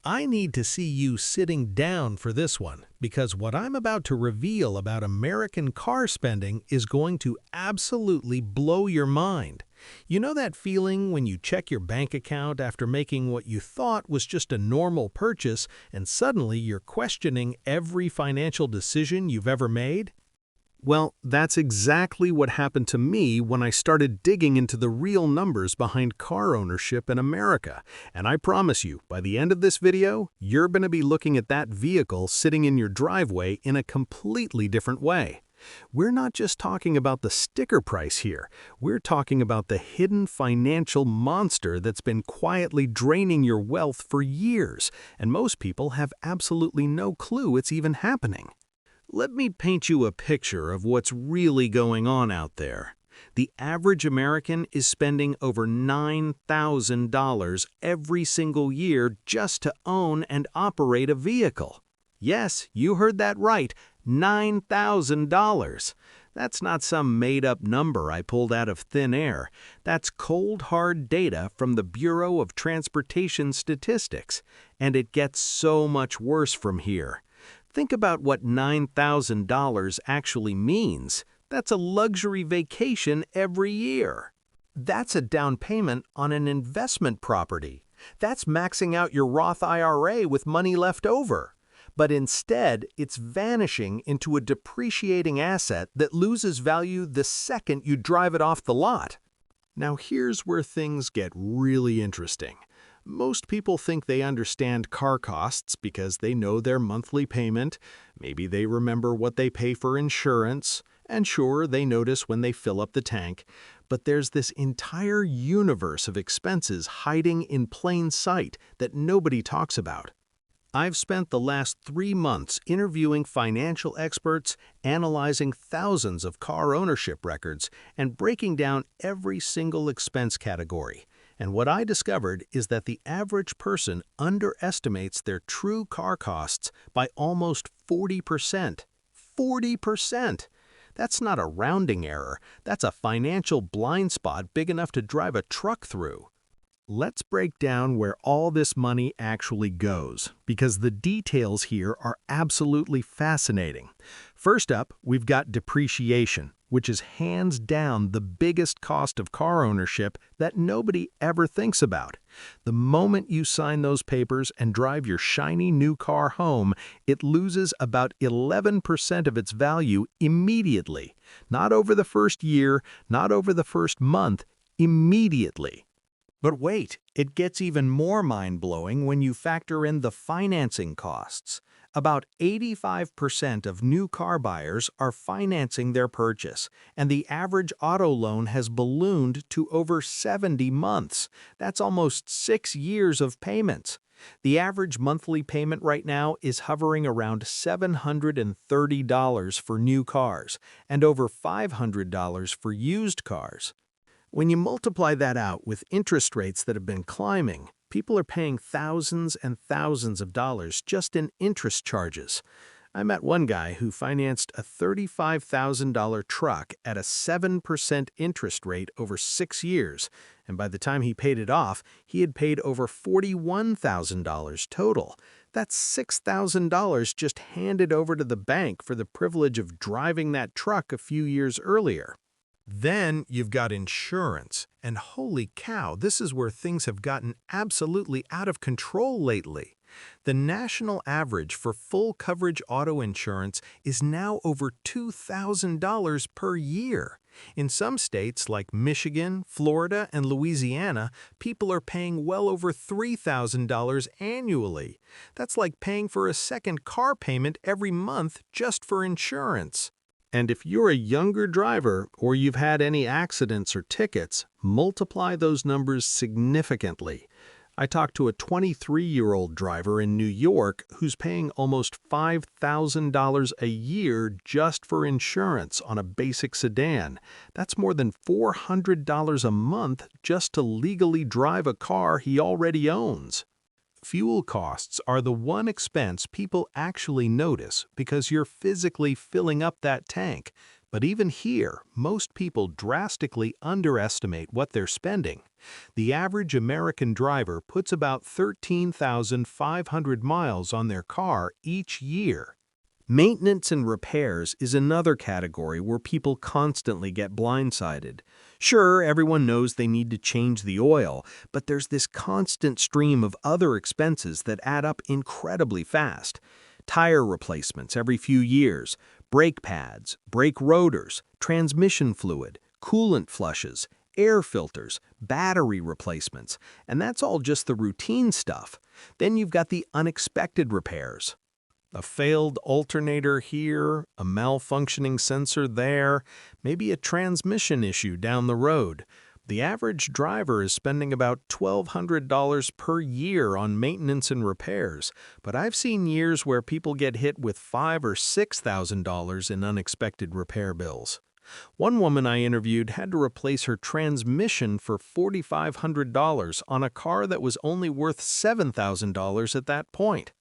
I need to see you sitting down for this one, because what I'm about to reveal about American car spending is going to absolutely blow your mind. You know that feeling when you check your bank account after making what you thought was just a normal purchase and suddenly you're questioning every financial decision you've ever made? Well, that's exactly what happened to me when I started digging into the real numbers behind car ownership in America. And I promise you, by the end of this video, you're going to be looking at that vehicle sitting in your driveway in a completely different way. We're not just talking about the sticker price here. We're talking about the hidden financial monster that's been quietly draining your wealth for years, and most people have absolutely no clue it's even happening. Let me paint you a picture of what's really going on out there. The average American is spending over $9,000 every single year just to own and operate a vehicle. Yes, you heard that right, $9,000. That's not some made-up number I pulled out of thin air. That's cold, hard data from the Bureau of Transportation Statistics. And it gets so much worse from here. Think about what $9,000 actually means. That's a luxury vacation every year. That's a down payment on an investment property. That's maxing out your Roth IRA with money left over. But instead, it's vanishing into a depreciating asset that loses value the second you drive it off the lot. Now here's where things get really interesting. Most people think they understand car costs because they know their monthly payment, maybe they remember what they pay for insurance, and sure, they notice when they fill up the tank, but there's this entire universe of expenses hiding in plain sight that nobody talks about. I've spent the last 3 months interviewing financial experts, analyzing thousands of car ownership records, and breaking down every single expense category. And what I discovered is that the average person underestimates their true car costs by almost 40%. 40%! That's not a rounding error, that's a financial blind spot big enough to drive a truck through. Let's break down where all this money actually goes, because the details here are absolutely fascinating. First up, we've got depreciation, which is hands down the biggest cost of car ownership that nobody ever thinks about. The moment you sign those papers and drive your shiny new car home, it loses about 11% of its value immediately. Not over the first year, not over the first month, immediately. But wait, it gets even more mind-blowing when you factor in the financing costs. About 85% of new car buyers are financing their purchase, and the average auto loan has ballooned to over 70 months. That's almost 6 years of payments. The average monthly payment right now is hovering around $730 for new cars, and over $500 for used cars. When you multiply that out with interest rates that have been climbing, people are paying thousands and thousands of dollars just in interest charges. I met one guy who financed a $35,000 truck at a 7% interest rate over 6 years, and by the time he paid it off, he had paid over $41,000 total. That's $6,000 just handed over to the bank for the privilege of driving that truck a few years earlier. Then you've got insurance, and holy cow, this is where things have gotten absolutely out of control lately. The national average for full coverage auto insurance is now over $2,000 per year. In some states like Michigan, Florida, and Louisiana, people are paying well over $3,000 annually. That's like paying for a second car payment every month just for insurance. And if you're a younger driver or you've had any accidents or tickets, multiply those numbers significantly. I talked to a 23-year-old driver in New York who's paying almost $5,000 a year just for insurance on a basic sedan. That's more than $400 a month just to legally drive a car he already owns. Fuel costs are the one expense people actually notice because you're physically filling up that tank. But even here, most people drastically underestimate what they're spending. The average American driver puts about 13,500 miles on their car each year. Maintenance and repairs is another category where people constantly get blindsided. Sure, everyone knows they need to change the oil, but there's this constant stream of other expenses that add up incredibly fast. Tire replacements every few years, brake pads, brake rotors, transmission fluid, coolant flushes, air filters, battery replacements, and that's all just the routine stuff. Then you've got the unexpected repairs. A failed alternator here, a malfunctioning sensor there, maybe a transmission issue down the road. The average driver is spending about $1,200 per year on maintenance and repairs, but I've seen years where people get hit with $5,000 or $6,000 in unexpected repair bills. One woman I interviewed had to replace her transmission for $4,500 on a car that was only worth $7,000 at that point.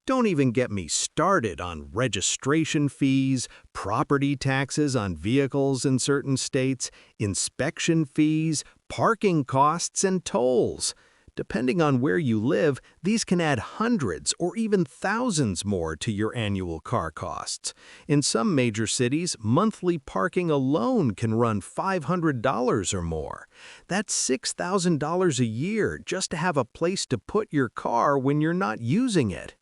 Don't even get me started on registration fees, property taxes on vehicles in certain states, inspection fees, parking costs, and tolls. Depending on where you live, these can add hundreds or even thousands more to your annual car costs. In some major cities, monthly parking alone can run $500 or more. That's $6,000 a year just to have a place to put your car when you're not using it.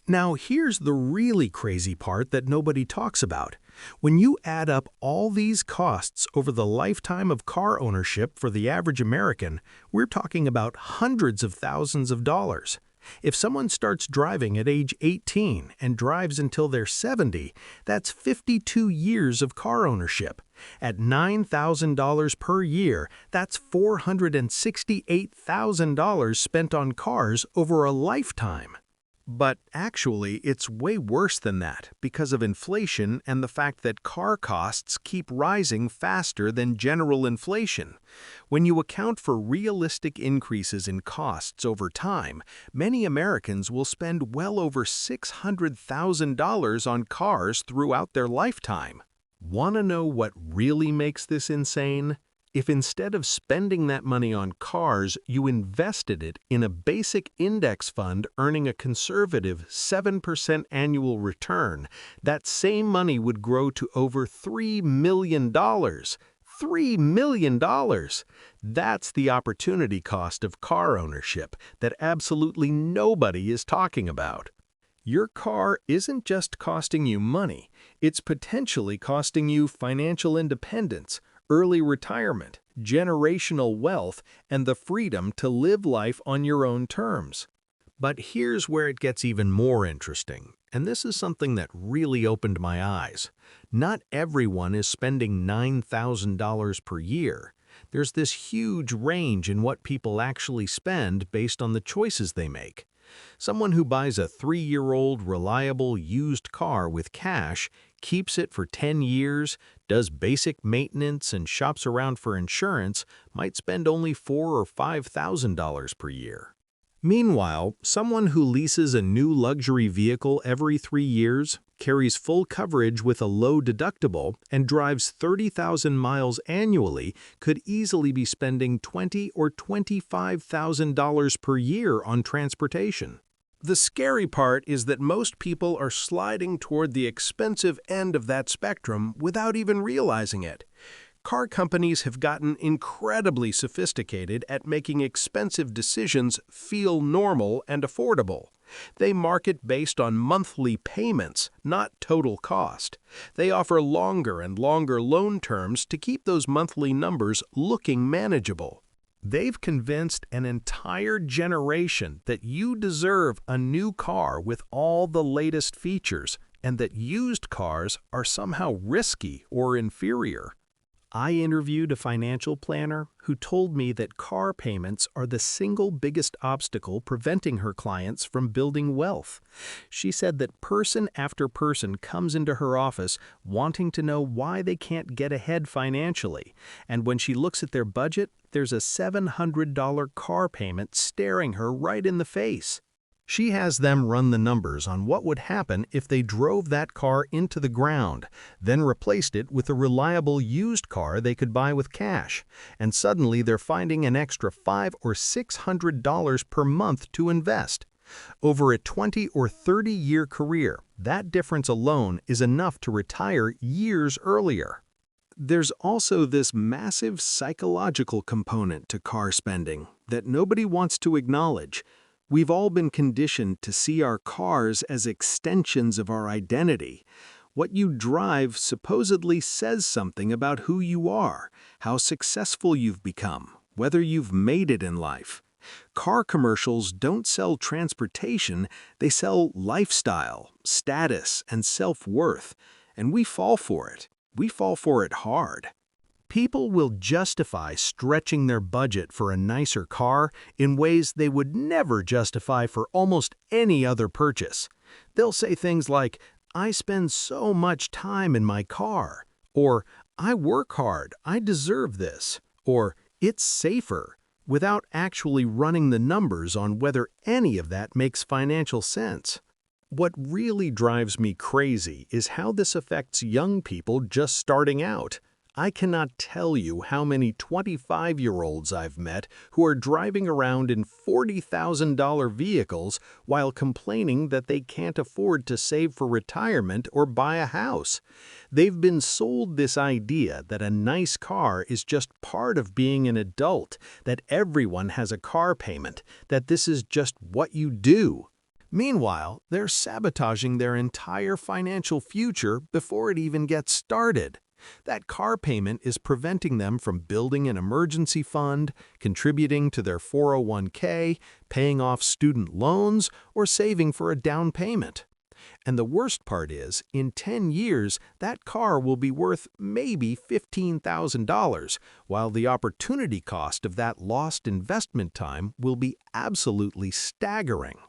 Now, here's the really crazy part that nobody talks about. When you add up all these costs over the lifetime of car ownership for the average American, we're talking about hundreds of thousands of dollars. If someone starts driving at age 18 and drives until they're 70, that's 52 years of car ownership. At $9,000 per year, that's $468,000 spent on cars over a lifetime. But actually, it's way worse than that because of inflation and the fact that car costs keep rising faster than general inflation. When you account for realistic increases in costs over time, many Americans will spend well over $600,000 on cars throughout their lifetime. Want to know what really makes this insane? If instead of spending that money on cars, you invested it in a basic index fund earning a conservative 7% annual return, that same money would grow to over $3 million. $3 million! That's the opportunity cost of car ownership that absolutely nobody is talking about. Your car isn't just costing you money, it's potentially costing you financial independence, early retirement, generational wealth, and the freedom to live life on your own terms. But here's where it gets even more interesting, and this is something that really opened my eyes. Not everyone is spending $9,000 per year. There's this huge range in what people actually spend based on the choices they make. Someone who buys a 3-year-old reliable used car with cash, keeps it for 10 years, does basic maintenance and shops around for insurance might spend only $4,000 or $5,000 per year. Meanwhile, someone who leases a new luxury vehicle every 3 years, carries full coverage with a low deductible, and drives 30,000 miles annually could easily be spending $20,000 or $25,000 per year on transportation. The scary part is that most people are sliding toward the expensive end of that spectrum without even realizing it. Car companies have gotten incredibly sophisticated at making expensive decisions feel normal and affordable. They market based on monthly payments, not total cost. They offer longer and longer loan terms to keep those monthly numbers looking manageable. They've convinced an entire generation that you deserve a new car with all the latest features and that used cars are somehow risky or inferior. I interviewed a financial planner who told me that car payments are the single biggest obstacle preventing her clients from building wealth. She said that person after person comes into her office wanting to know why they can't get ahead financially, and when she looks at their budget, there's a $700 car payment staring her right in the face. She has them run the numbers on what would happen if they drove that car into the ground, then replaced it with a reliable used car they could buy with cash, and suddenly they're finding an extra $500 or $600 per month to invest. Over a 20 or 30-year career, that difference alone is enough to retire years earlier. There's also this massive psychological component to car spending that nobody wants to acknowledge. We've all been conditioned to see our cars as extensions of our identity. What you drive supposedly says something about who you are, how successful you've become, whether you've made it in life. Car commercials don't sell transportation, they sell lifestyle, status, and self-worth, and we fall for it. We fall for it hard. People will justify stretching their budget for a nicer car in ways they would never justify for almost any other purchase. They'll say things like, "I spend so much time in my car," or "I work hard, I deserve this," or "It's safer," without actually running the numbers on whether any of that makes financial sense. What really drives me crazy is how this affects young people just starting out. I cannot tell you how many 25-year-olds I've met who are driving around in $40,000 vehicles while complaining that they can't afford to save for retirement or buy a house. They've been sold this idea that a nice car is just part of being an adult, that everyone has a car payment, that this is just what you do. Meanwhile, they're sabotaging their entire financial future before it even gets started. That car payment is preventing them from building an emergency fund, contributing to their 401k, paying off student loans, or saving for a down payment. And the worst part is, in 10 years, that car will be worth maybe $15,000, while the opportunity cost of that lost investment time will be absolutely staggering.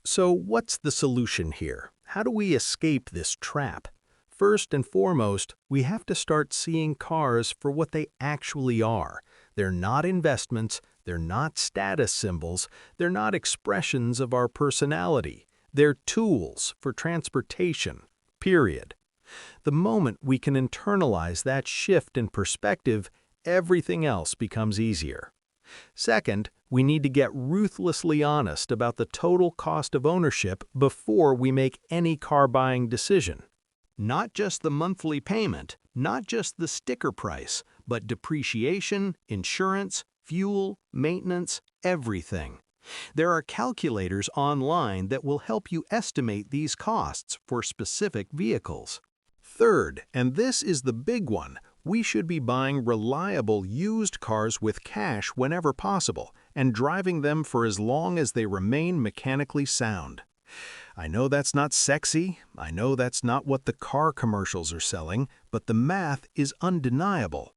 So what's the solution here? How do we escape this trap? First and foremost, we have to start seeing cars for what they actually are. They're not investments, they're not status symbols, they're not expressions of our personality. They're tools for transportation, period. The moment we can internalize that shift in perspective, everything else becomes easier. Second, we need to get ruthlessly honest about the total cost of ownership before we make any car buying decision. Not just the monthly payment, not just the sticker price, but depreciation, insurance, fuel, maintenance, everything. There are calculators online that will help you estimate these costs for specific vehicles. Third, and this is the big one, we should be buying reliable used cars with cash whenever possible and driving them for as long as they remain mechanically sound. I know that's not sexy, I know that's not what the car commercials are selling, but the math is undeniable.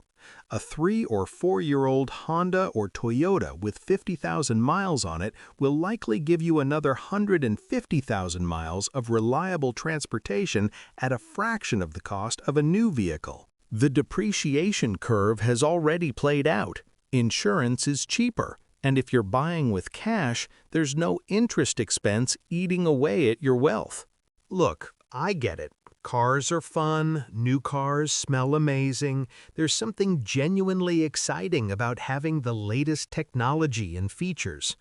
A 3- or 4-year-old Honda or Toyota with 50,000 miles on it will likely give you another 150,000 miles of reliable transportation at a fraction of the cost of a new vehicle. The depreciation curve has already played out. Insurance is cheaper. And if you're buying with cash, there's no interest expense eating away at your wealth. Look, I get it. Cars are fun, new cars smell amazing. There's something genuinely exciting about having the latest technology and features.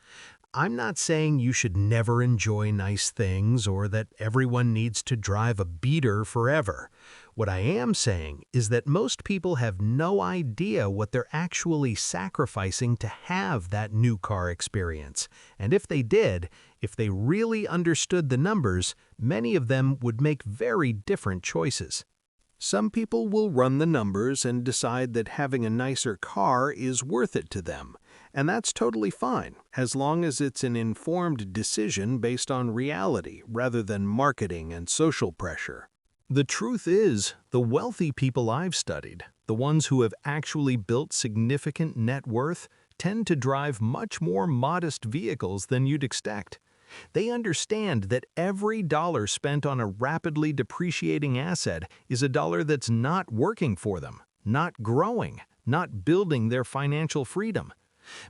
I'm not saying you should never enjoy nice things or that everyone needs to drive a beater forever. What I am saying is that most people have no idea what they're actually sacrificing to have that new car experience. And if they did, if they really understood the numbers, many of them would make very different choices. Some people will run the numbers and decide that having a nicer car is worth it to them. And that's totally fine, as long as it's an informed decision based on reality rather than marketing and social pressure. The truth is, the wealthy people I've studied, the ones who have actually built significant net worth, tend to drive much more modest vehicles than you'd expect. They understand that every dollar spent on a rapidly depreciating asset is a dollar that's not working for them, not growing, not building their financial freedom.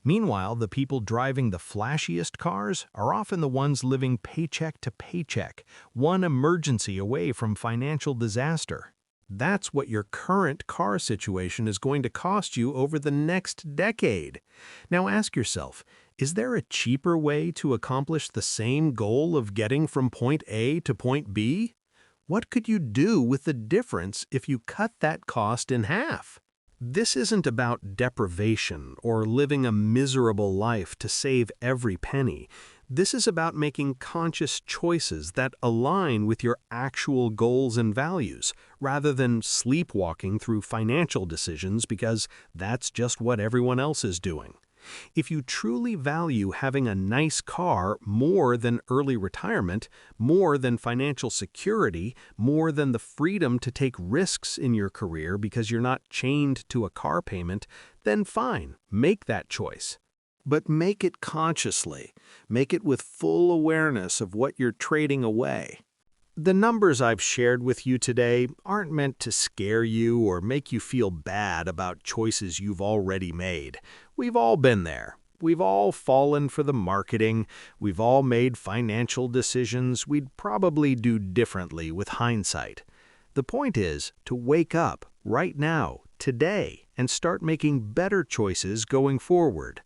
Meanwhile, the people driving the flashiest cars are often the ones living paycheck to paycheck, one emergency away from financial disaster. That's what your current car situation is going to cost you over the next decade. Now ask yourself, is there a cheaper way to accomplish the same goal of getting from point A to point B? What could you do with the difference if you cut that cost in half? This isn't about deprivation or living a miserable life to save every penny. This is about making conscious choices that align with your actual goals and values, rather than sleepwalking through financial decisions because that's just what everyone else is doing. If you truly value having a nice car more than early retirement, more than financial security, more than the freedom to take risks in your career because you're not chained to a car payment, then fine, make that choice. But make it consciously. Make it with full awareness of what you're trading away. The numbers I've shared with you today aren't meant to scare you or make you feel bad about choices you've already made. We've all been there. We've all fallen for the marketing. We've all made financial decisions we'd probably do differently with hindsight. The point is to wake up right now, today, and start making better choices going forward.